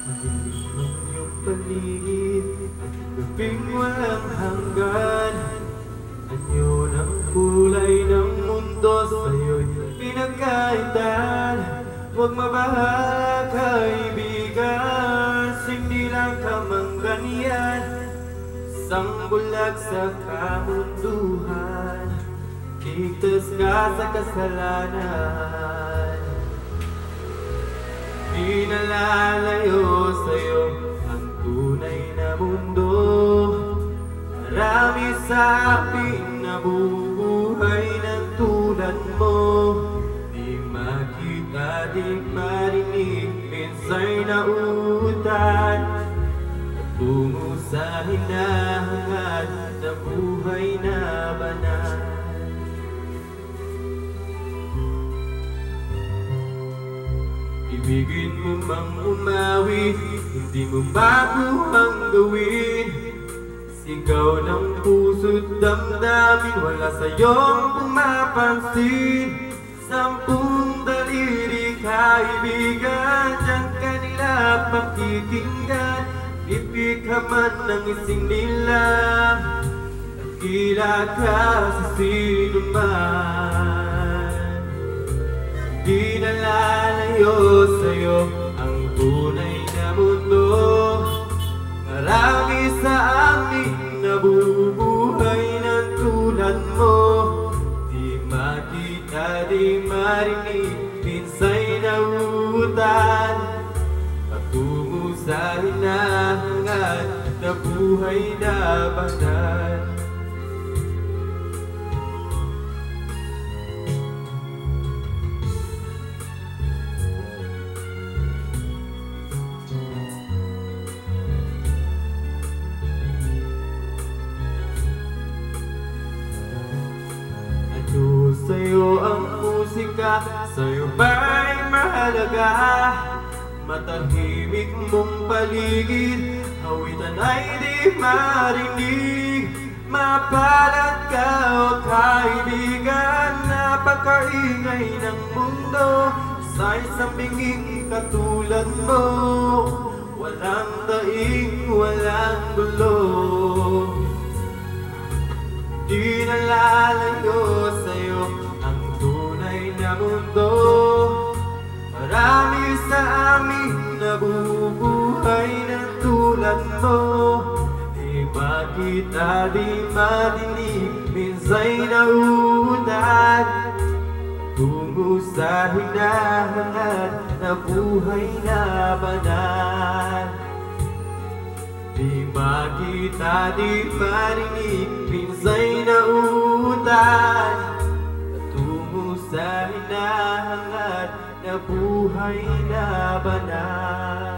Madilim ang iyong paligid, gabing walang hanggan. Anyo ng kulay ng mundo, sa'yo'y pinagkaitan. Huwag mabahala kaibigan, sindilang ka mang ganyan. Isang bulag sa kamunduhan, ligtas ka sa kasalanan. Di nalalayo sa'yo ang tunay na mundo. Marami sa ating nabubuhay ng tulad mo. Di makita, di marinig, minsay na utan. Tungo sa hinahangad na buhay na banal. Ibigin mo mang umawi, hindi mo bago ang gawin. Sigaw ng puso't damdamin, wala sa'yong pumapansin. Sampung daliri kaibigan, diyan ka nila pakikinggan. Ibig ka man ng ising nila, dakila ka sa sino man. Di nalalayo sa'yo ang tunay na mundo. Marami sa amin nabubuhay ng tulad mo. Di makita, di marinig, minsay na utan. Patungo sa hinahangad na buhay na banal. Sa'yo ang musika, sa'yo ba'y mahalaga? Matahimik mong paligid, awitan ay di marinig. Mapalad ka o kaibigan, napakaingay ng mundo. Sa isang binging katulad mo, walang daing, walang gulo. Di nalalayo sa'yo ang tunay na mundo. Marami sa amin nabubuhay ng tulad mo. Di makita, di marinig, minsay na utan. Tungo sa hinahangad na buhay na banal. Di makita, di marinig, minsay na utan. Patungo sa hinahangad na buhay na banal.